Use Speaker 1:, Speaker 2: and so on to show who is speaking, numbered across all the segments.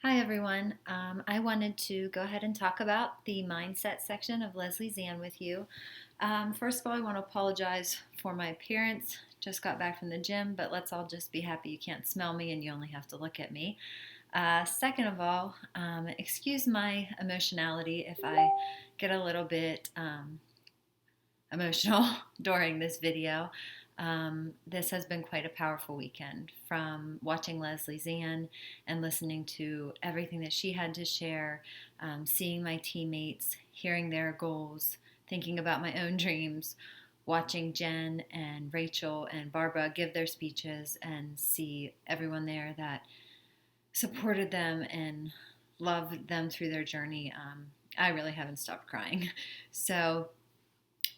Speaker 1: Hi, everyone. I wanted to go ahead and talk about the mindset section of Leslie Zann with you. First of all, I want to apologize for my appearance. Just got back from the gym, but let's all just be happy you can't smell me and you only have to look at me. Second of all, excuse my emotionality if I get a little bit emotional during this video. This has been quite a powerful weekend from watching Leslie Zann and listening to everything that she had to share, seeing my teammates, hearing their goals, thinking about my own dreams, watching Jen and Rachel and Barbara give their speeches and see everyone there that supported them and loved them through their journey. I really haven't stopped crying. So,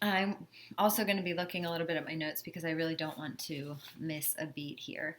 Speaker 1: I'm also going to be looking a little bit at my notes because I really don't want to miss a beat here.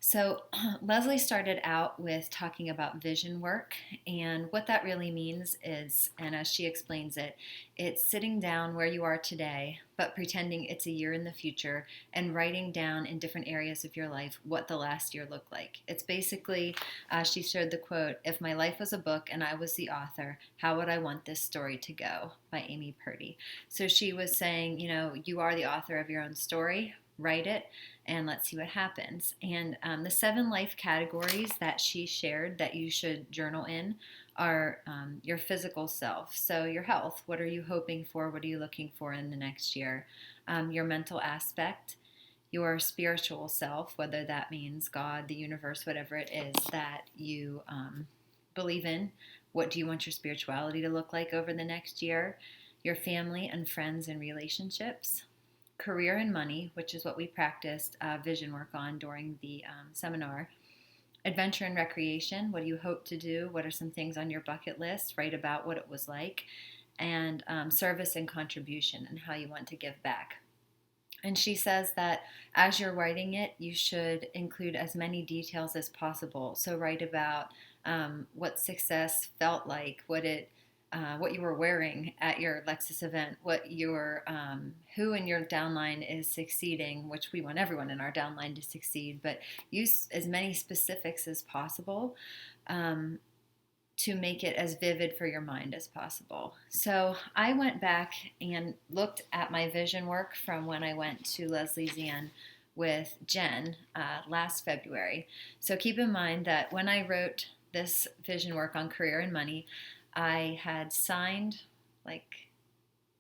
Speaker 1: So, Leslie started out with talking about vision work, and what that really means is, and as she explains it, it's sitting down where you are today, but pretending it's a year in the future and writing down in different areas of your life what the last year looked like. It's basically, she shared the quote, "If my life was a book and I was the author, how would I want this story to go?" by Amy Purdy. So she was saying, you are the author of your own story, write it, and let's see what happens. And the 7 life categories that she shared that you should journal in are your physical self. So, your health, what are you hoping for? What are you looking for in the next year? Your mental aspect, your spiritual self, whether that means God, the universe, whatever it is that you believe in. What do you want your spirituality to look like over the next year? Your family and friends and relationships, career and money, which is what we practiced vision work on during the seminar. Adventure and recreation, what do you hope to do? What are some things on your bucket list? Write about what it was like. And service and contribution and how you want to give back. And she says that as you're writing it, you should include as many details as possible. So write about what success felt like, what you were wearing at your Lexus event, who in your downline is succeeding, which we want everyone in our downline to succeed, but use as many specifics as possible to make it as vivid for your mind as possible. So I went back and looked at my vision work from when I went to Leslie Zann with Jen last February. So keep in mind that when I wrote this vision work on career and money, I had signed like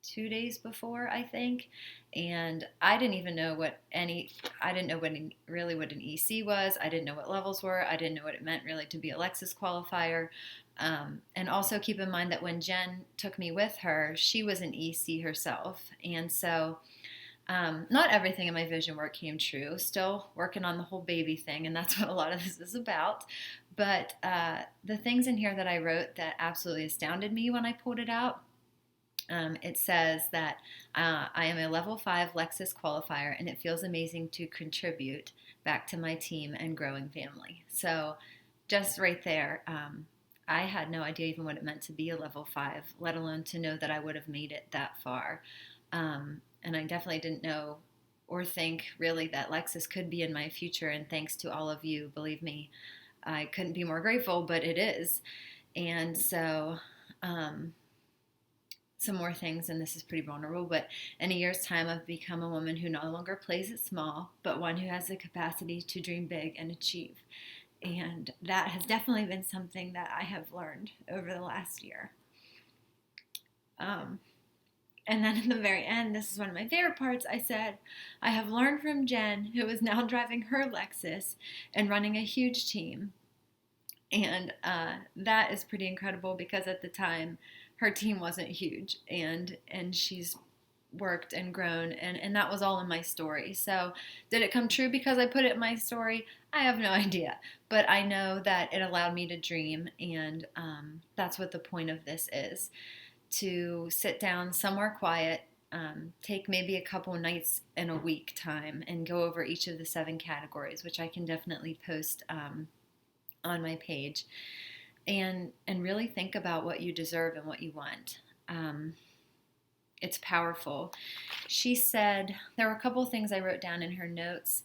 Speaker 1: 2 days before, I think, and I didn't even know I didn't know really what an EC was. I didn't know what levels were. I didn't know what it meant really to be a Lexus qualifier. And also keep in mind that when Jen took me with her, she was an EC herself, and so not everything in my vision work came true. Still working on the whole baby thing, and that's what a lot of this is about. But the things in here that I wrote that absolutely astounded me when I pulled it out, it says that I am a level 5 Lexus qualifier, and it feels amazing to contribute back to my team and growing family. So just right there, I had no idea even what it meant to be a level 5, let alone to know that I would have made it that far. And I definitely didn't know or think really that Lexus could be in my future. And thanks to all of you, believe me, I couldn't be more grateful, but it is. And so, some more things, and this is pretty vulnerable, but in a year's time, I've become a woman who no longer plays it small, but one who has the capacity to dream big and achieve. And that has definitely been something that I have learned over the last year. And then in the very end, this is one of my favorite parts, I said, I have learned from Jen, who is now driving her Lexus and running a huge team. And that is pretty incredible because at the time, her team wasn't huge. And she's worked and grown, and that was all in my story. So did it come true because I put it in my story? I have no idea. But I know that it allowed me to dream, and that's what the point of this is. To sit down somewhere quiet, take maybe a couple nights in a week time and go over each of the 7 categories, which I can definitely post on my page, and really think about what you deserve and what you want. It's powerful. She said, there were a couple of things I wrote down in her notes.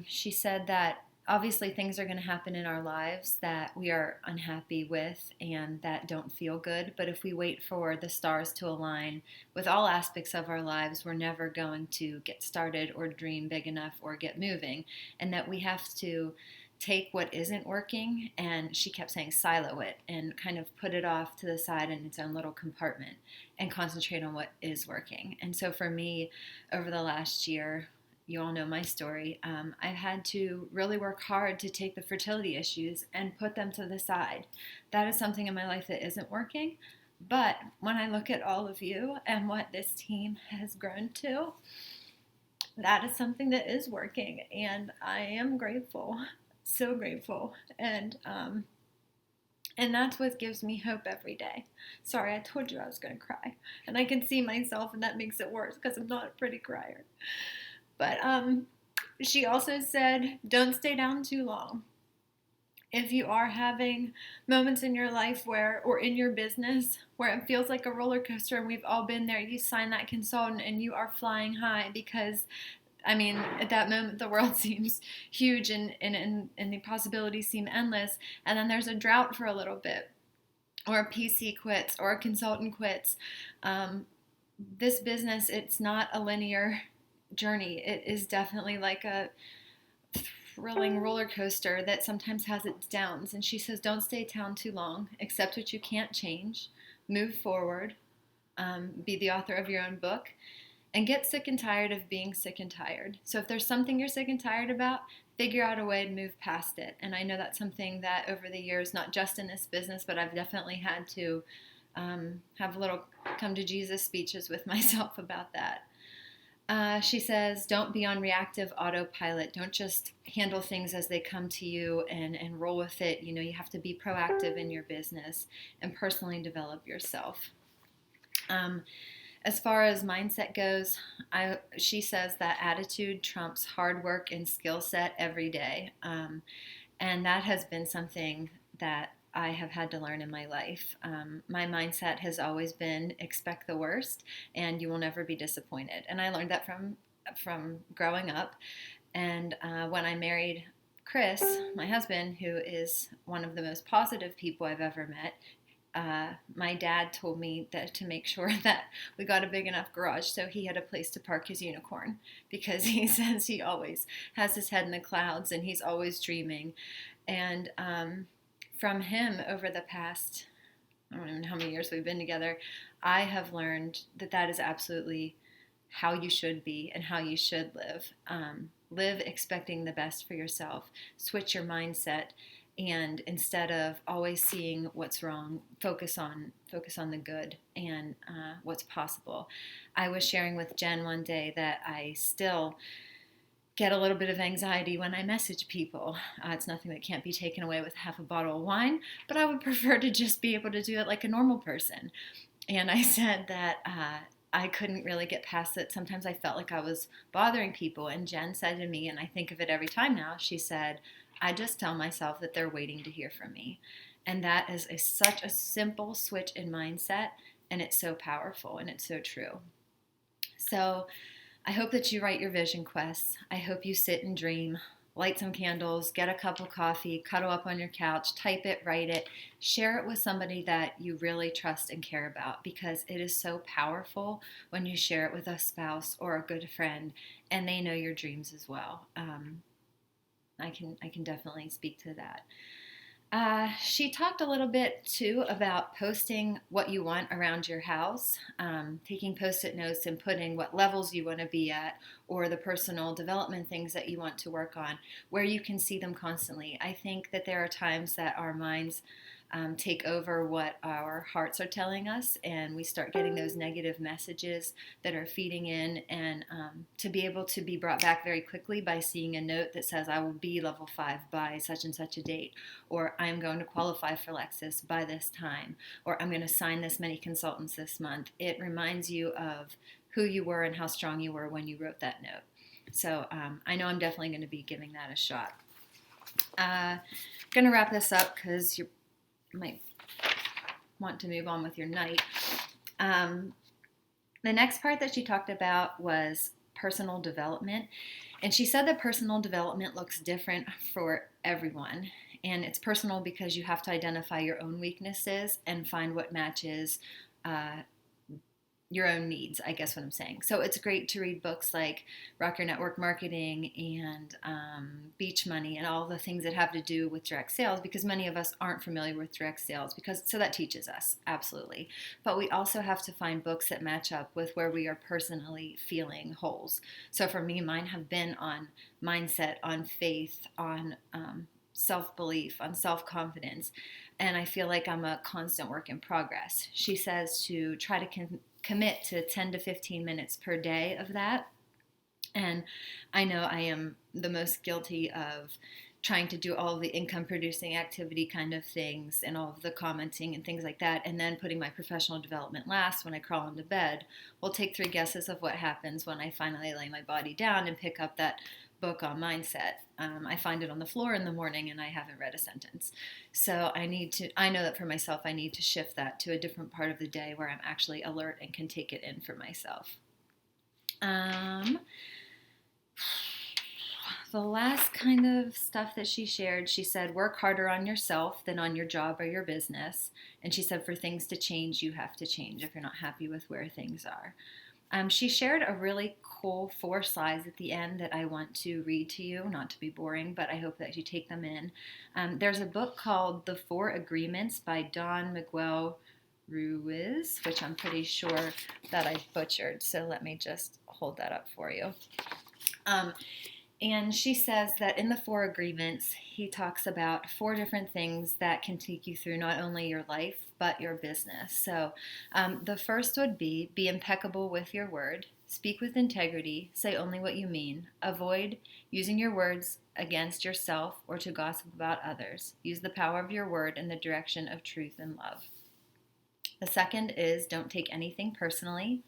Speaker 1: She said that obviously things are going to happen in our lives that we are unhappy with and that don't feel good. But if we wait for the stars to align with all aspects of our lives, we're never going to get started or dream big enough or get moving. And that we have to take what isn't working, and she kept saying silo it and kind of put it off to the side in its own little compartment and concentrate on what is working. And so for me, over the last year, you all know my story. I've had to really work hard to take the fertility issues and put them to the side. That is something in my life that isn't working. But when I look at all of you and what this team has grown to, that is something that is working. And I am grateful, so grateful. And that's what gives me hope every day. Sorry, I told you I was going to cry. And I can see myself, and that makes it worse because I'm not a pretty crier. But she also said, don't stay down too long. If you are having moments in your life or in your business where it feels like a roller coaster, and we've all been there, you sign that consultant and you are flying high because, I mean, at that moment the world seems huge and the possibilities seem endless. And then there's a drought for a little bit, or a PC quits, or a consultant quits. This business, it's not a linear journey. It is definitely like a thrilling roller coaster that sometimes has its downs. And she says, don't stay down too long. Accept what you can't change. Move forward. Be the author of your own book. And get sick and tired of being sick and tired. So if there's something you're sick and tired about, figure out a way to move past it. And I know that's something that over the years, not just in this business, but I've definitely had to have little come to Jesus speeches with myself about that. She says, don't be on reactive autopilot. Don't just handle things as they come to you and roll with it. You know, you have to be proactive in your business and personally develop yourself. As far as mindset goes, she says that attitude trumps hard work and skill set every day. And that has been something that I have had to learn in my life. My mindset has always been expect the worst and you will never be disappointed. And I learned that from growing up. And when I married Chris, my husband, who is one of the most positive people I've ever met, my dad told me that to make sure that we got a big enough garage so he had a place to park his unicorn, because he says he always has his head in the clouds and he's always dreaming. And from him, over the past, I don't even know how many years we've been together, I have learned that that is absolutely how you should be and how you should live. Live expecting the best for yourself. Switch your mindset. And instead of always seeing what's wrong, focus on the good and what's possible. I was sharing with Jen one day that I still get a little bit of anxiety when I message people. It's nothing that can't be taken away with half a bottle of wine, but I would prefer to just be able to do it like a normal person. And I said that I couldn't really get past it. Sometimes I felt like I was bothering people. And Jen said to me, and I think of it every time now, she said, I just tell myself that they're waiting to hear from me. And that is such a simple switch in mindset, and it's so powerful, and it's so true. So I hope that you write your vision quests. I hope you sit and dream, light some candles, get a cup of coffee, cuddle up on your couch, type it, write it, share it with somebody that you really trust and care about, because it is so powerful when you share it with a spouse or a good friend and they know your dreams as well. I can definitely speak to that. She talked a little bit too about posting what you want around your house, taking post-it notes and putting what levels you want to be at, or the personal development things that you want to work on, where you can see them constantly. I think that there are times that our minds take over what our hearts are telling us, and we start getting those negative messages that are feeding in, and to be able to be brought back very quickly by seeing a note that says, I will be level 5 by such and such a date, or I'm going to qualify for Lexus by this time, or I'm going to sign this many consultants this month. It reminds you of who you were and how strong you were when you wrote that note. So I know I'm definitely going to be giving that a shot. Going to wrap this up because you might want to move on with your night. The next part that she talked about was personal development. And she said that personal development looks different for everyone. And it's personal because you have to identify your own weaknesses and find what matches uh, your own needs, I guess what I'm saying. So it's great to read books like Rock Your Network Marketing and Beach Money and all the things that have to do with direct sales, because many of us aren't familiar with direct sales, because so that teaches us, absolutely. But we also have to find books that match up with where we are personally feeling holes. So for me, mine have been on mindset, on faith, on self-belief, on self-confidence, and I feel like I'm a constant work in progress. She says to try to commit to 10 to 15 minutes per day of that. And I know I am the most guilty of trying to do all of the income producing activity kind of things and all of the commenting and things like that, and then putting my professional development last when I crawl into bed. Well, take 3 guesses of what happens when I finally lay my body down and pick up that book on mindset. I find it on the floor in the morning and I haven't read a sentence. So I know that for myself, I need to shift that to a different part of the day where I'm actually alert and can take it in for myself. The last kind of stuff that she shared, she said, work harder on yourself than on your job or your business. And she said, for things to change, you have to change if you're not happy with where things are. She shared a really cool 4 slides at the end that I want to read to you, not to be boring, but I hope that you take them in. There's a book called The 4 Agreements by Don Miguel Ruiz, which I'm pretty sure that I butchered, so let me just hold that up for you. And she says that in the 4 agreements, he talks about 4 different things that can take you through not only your life, but your business. So the first would be impeccable with your word, speak with integrity, say only what you mean, avoid using your words against yourself or to gossip about others. Use the power of your word in the direction of truth and love. The second is don't take anything personally.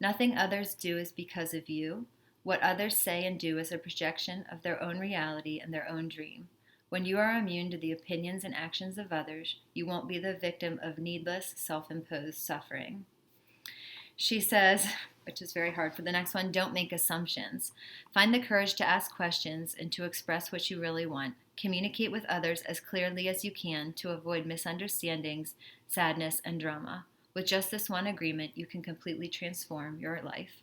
Speaker 1: Nothing others do is because of you. What others say and do is a projection of their own reality and their own dream. When you are immune to the opinions and actions of others, you won't be the victim of needless, self-imposed suffering. She says, which is very hard for the next one, don't make assumptions. Find the courage to ask questions and to express what you really want. Communicate with others as clearly as you can to avoid misunderstandings, sadness, and drama. With just this one agreement, you can completely transform your life.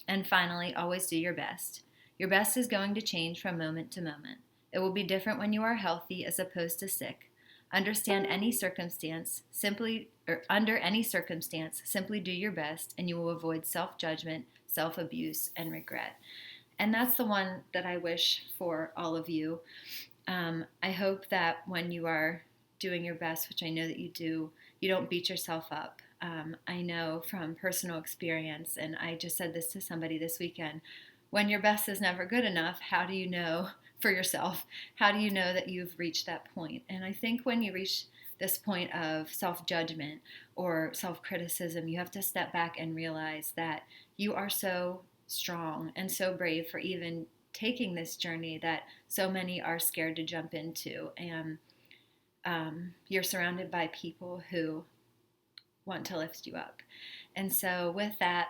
Speaker 1: And finally, always do your best. Your best is going to change from moment to moment. It will be different when you are healthy as opposed to sick. Under any circumstance, simply do your best, and you will avoid self-judgment, self-abuse, and regret. And that's the one that I wish for all of you. I hope that when you are doing your best, which I know that you do, you don't beat yourself up. I know from personal experience, and I just said this to somebody this weekend, when your best is never good enough, how do you know for yourself? How do you know that you've reached that point? And I think when you reach this point of self-judgment or self-criticism, you have to step back and realize that you are so strong and so brave for even taking this journey that so many are scared to jump into. And you're surrounded by people who want to lift you up. And so with that,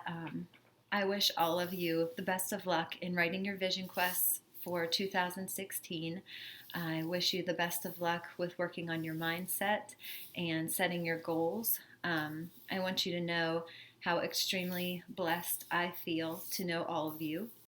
Speaker 1: I wish all of you the best of luck in writing your vision quests for 2016. I wish you the best of luck with working on your mindset and setting your goals. I want you to know how extremely blessed I feel to know all of you